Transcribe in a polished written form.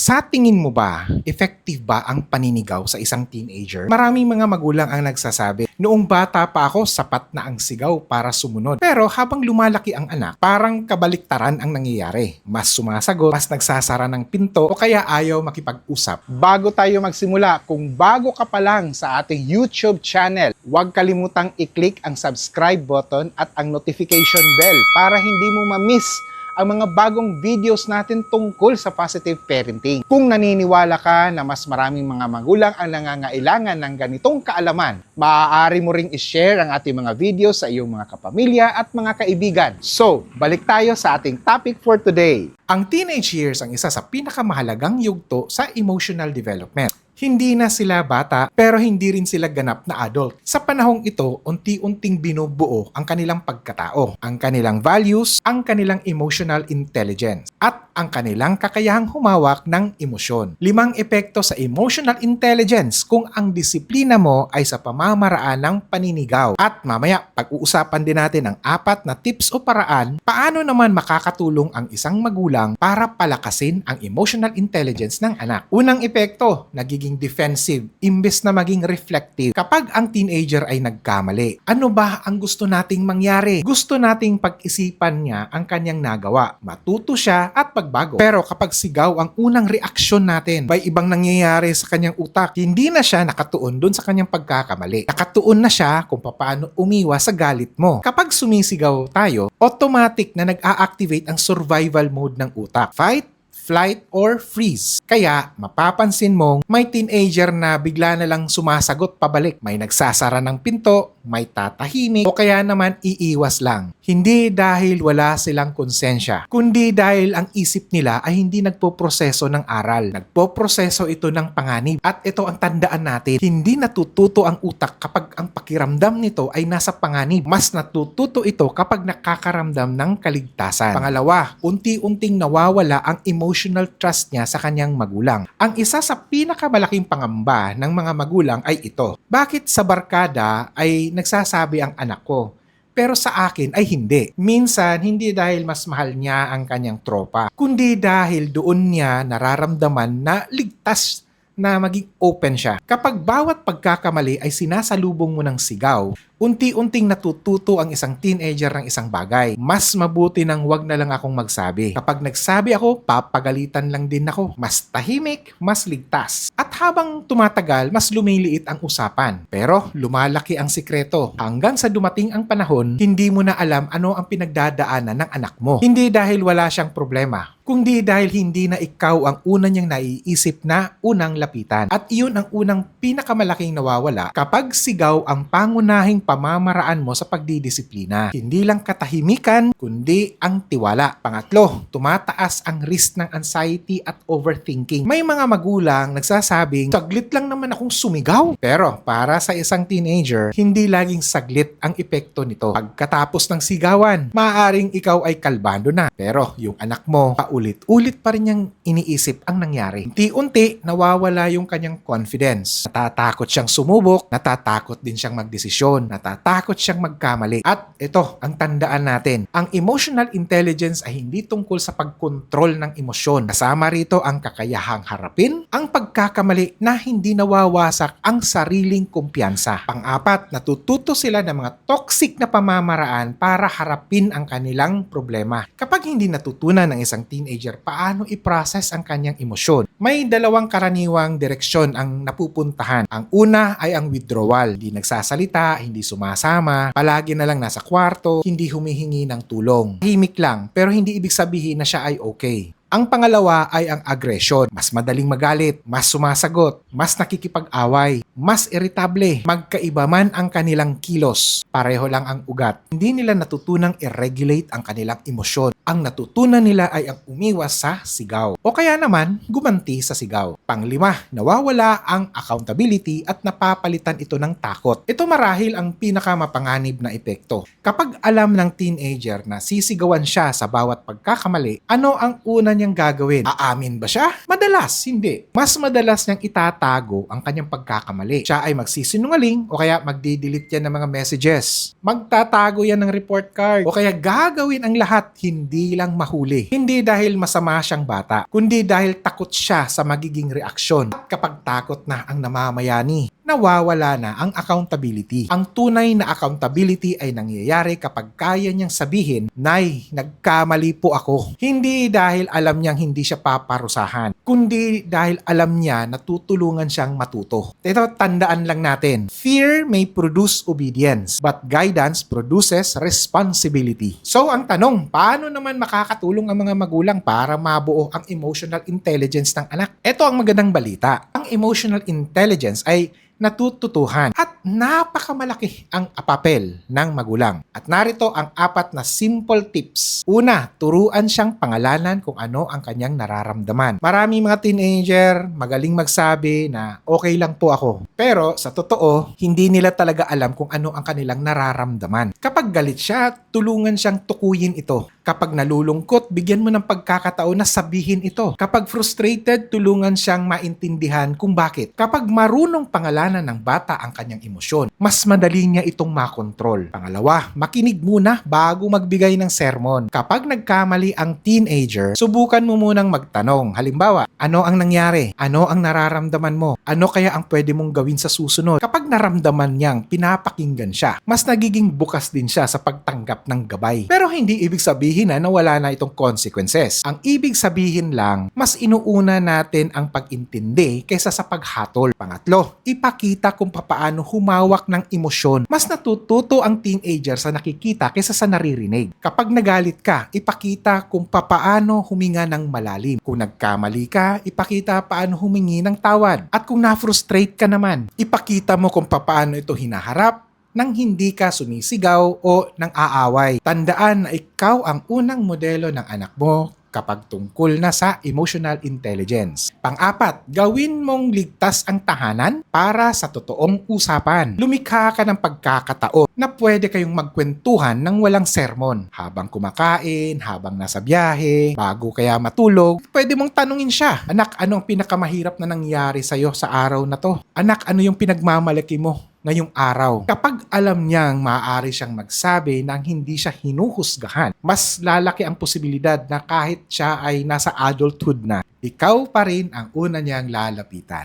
Sa tingin mo ba, effective ba ang paninigaw sa isang teenager? Maraming mga magulang ang nagsasabi, noong bata pa ako, sapat na ang sigaw para sumunod. Pero habang lumalaki ang anak, parang kabaliktaran ang nangyayari. Mas sumasagot, mas nagsasara ng pinto, o kaya ayaw makipag-usap. Bago tayo magsimula, kung bago ka pa lang sa ating YouTube channel, huwag kalimutang i-click ang subscribe button at ang notification bell para hindi mo ma-miss ang mga bagong videos natin tungkol sa positive parenting. Kung naniniwala ka na mas maraming mga magulang ang nangangailangan ng ganitong kaalaman, maaari mo ring i-share ang ating mga videos sa iyong mga kapamilya at mga kaibigan. So, balik tayo sa ating topic for today. Ang teenage years ang isa sa pinakamahalagang yugto sa emotional development. Hindi na sila bata pero hindi rin sila ganap na adult. Sa panahong ito, unti-unting binubuo ang kanilang pagkatao, ang kanilang values, ang kanilang emotional intelligence, at ang kanilang kakayahang humawak ng emosyon. 5 epekto sa emotional intelligence kung ang disiplina mo ay sa pamamaraan ng paninigaw. At mamaya, pag-uusapan din natin ang 4 na tips o paraan paano naman makakatulong ang isang magulang para palakasin ang emotional intelligence ng anak. Unang epekto, nagiging defensive imbes na maging reflective kapag ang teenager ay nagkamali. Ano ba ang gusto nating mangyari? Gusto nating pag-isipan niya ang kanyang nagawa. Matuto siya at pagbago. Pero kapag sigaw ang unang reaksyon natin, may ibang nangyayari sa kanyang utak. Hindi na siya nakatuon dun sa kanyang pagkakamali. Nakatuon na siya kung paano umiwas sa galit mo. Kapag sumisigaw tayo, automatic na nag-a-activate ang survival mode ng utak. Fight, flight, or freeze. Kaya, mapapansin mong may teenager na bigla na lang sumasagot pabalik. May nagsasara ng pinto, may tatahimik, o kaya naman iiwas lang. Hindi dahil wala silang konsensya, kundi dahil ang isip nila ay hindi nagpoproseso ng aral. Nagpoproseso ito ng panganib. At ito ang tandaan natin, hindi natututo ang utak kapag ang pakiramdam nito ay nasa panganib. Mas natututo ito kapag nakakaramdam ng kaligtasan. Pangalawa, unti-unting nawawala ang emotional trust niya sa kanyang magulang. Ang isa sa pinakamalaking pangamba ng mga magulang ay ito. Bakit sa barkada ay nagsasabi ang anak ko, pero sa akin ay hindi? Minsan, hindi dahil mas mahal niya ang kanyang tropa, kundi dahil doon niya nararamdaman na ligtas na maging open siya. Kapag bawat pagkakamali ay sinasalubong mo ng sigaw, unti-unting natututo ang isang teenager ng isang bagay. Mas mabuti nang wag na lang akong magsabi. Kapag nagsabi ako, papagalitan lang din ako. Mas tahimik, mas ligtas. At habang tumatagal, mas lumiliit ang usapan. Pero lumalaki ang sikreto. Hanggang sa dumating ang panahon, hindi mo na alam ano ang pinagdadaanan ng anak mo. Hindi dahil wala siyang problema, kundi dahil hindi na ikaw ang una niyang naiisip na unang lapitan. At iyon ang unang pinakamalaking nawawala kapag sigaw ang pangunahing pamamaraan mo sa pagdidisiplina. Hindi lang katahimikan, kundi ang tiwala. Pangatlo, tumataas ang risk ng anxiety at overthinking. May mga magulang nagsasabing, saglit lang naman akong sumigaw. Pero para sa isang teenager, hindi laging saglit ang epekto nito. Pagkatapos ng sigawan, maaaring ikaw ay kalbado na. Pero yung anak mo, paulit-ulit pa rin niyang iniisip ang nangyari. Unti-unti, nawawala yung kanyang confidence. Natatakot siyang sumubok, natatakot din siyang magdesisyon, natatakot siyang magkamali. At ito, ang tandaan natin, ang emotional intelligence ay hindi tungkol sa pagkontrol ng emosyon. Kasama rito ang kakayahang harapin, ang pagkakamali na hindi nawawasak ang sariling kumpiyansa. Pang-apat, natututo sila ng mga toxic na pamamaraan para harapin ang kanilang problema. Kapag hindi natutunan ng isang teenager paano i-process ang kanyang emosyon, may 2 karaniwang direksyon ang napupuntahan. Ang una ay ang withdrawal. Hindi nagsasalita, hindi sumasama, palagi na lang nasa kwarto, hindi humihingi ng tulong. Tahimik lang, pero hindi ibig sabihin na siya ay okay. Ang pangalawa ay ang aggression. Mas madaling magalit, mas sumasagot, mas nakikipag-away, mas irritable. Magkaiba man ang kanilang kilos, pareho lang ang ugat. Hindi nila natutunang i-regulate ang kanilang emosyon. Ang natutunan nila ay ang umiwas sa sigaw. O kaya naman, gumanti sa sigaw. Panglima, nawawala ang accountability at napapalitan ito ng takot. Ito marahil ang pinakamapanganib na epekto. Kapag alam ng teenager na sisigawan siya sa bawat pagkakamali, ano ang una niya niyang gagawin? Aamin ba siya? Madalas, hindi. Mas madalas niyang itatago ang kanyang pagkakamali. Siya ay magsisinungaling o kaya magdi-delete yan ng mga messages. Magtatago yan ng report card o kaya gagawin ang lahat hindi lang mahuli. Hindi dahil masama siyang bata, kundi dahil takot siya sa magiging reaksyon. At kapag takot na ang namamayani, nawawala na ang accountability. Ang tunay na accountability ay nangyayari kapag kaya niyang sabihin, "Nay, nagkamali po ako." Hindi dahil alam niyang hindi siya paparusahan, kundi dahil alam niya na tutulungan siyang matuto. Ito, tandaan lang natin, fear may produce obedience, but guidance produces responsibility. So, ang tanong, paano naman makakatulong ang mga magulang para mabuo ang emotional intelligence ng anak? Ito ang magandang balita. Ang emotional intelligence ay natututuhan at napakamalaki ang papel ng magulang. At narito ang 4 na simple tips. Una, turuan siyang pangalanan kung ano ang kanyang nararamdaman. Maraming mga teenager magaling magsabi na okay lang po ako. Pero sa totoo, hindi nila talaga alam kung ano ang kanilang nararamdaman. Kapag galit siya, tulungan siyang tukuyin ito. Kapag nalulungkot, bigyan mo ng pagkakataon na sabihin ito. Kapag frustrated, tulungan siyang maintindihan kung bakit. Kapag marunong pangalanan ng bata ang kanyang emosyon, mas madali niya itong makontrol. Pangalawa, makinig muna bago magbigay ng sermon. Kapag nagkamali ang teenager, subukan mo munang magtanong. Halimbawa, ano ang nangyari? Ano ang nararamdaman mo? Ano kaya ang pwede mong gawin sa susunod? Kapag naramdaman niyang pinapakinggan siya, mas nagiging bukas din siya sa pagtanggap ng gabay. Pero hindi ibig sabihin na wala na itong consequences. Ang ibig sabihin lang, mas inuuna natin ang pag-intindi kaysa sa paghatol. Pangatlo, ipakita kung papaano humawak ng emosyon. Mas natututo ang teenager sa nakikita kaysa sa naririnig. Kapag nagalit ka, ipakita kung papaano huminga ng malalim. Kung nagkamali ka, ipakita paano humingi ng tawad. At kung na-frustrate ka naman, ipakita mo kung papaano ito hinaharap nang hindi ka sumisigaw o nang aaway. Tandaan na ikaw ang unang modelo ng anak mo kapag tungkol na sa emotional intelligence. Pang-4, gawin mong ligtas ang tahanan para sa totoong usapan. Lumikha ka ng pagkakataon na pwede kayong magkwentuhan ng walang sermon. Habang kumakain, habang nasa biyahe, bago kaya matulog, pwede mong tanungin siya, "Anak, ano ang pinakamahirap na nangyari sa'yo sa araw na to? Anak, ano yung pinagmamalaki mo ngayong araw?" Kapag alam niyang maaari siyang magsabi nang hindi siya hinuhusgahan, mas lalaki ang posibilidad na kahit siya ay nasa adulthood na, ikaw pa rin ang una niyang lalapitan.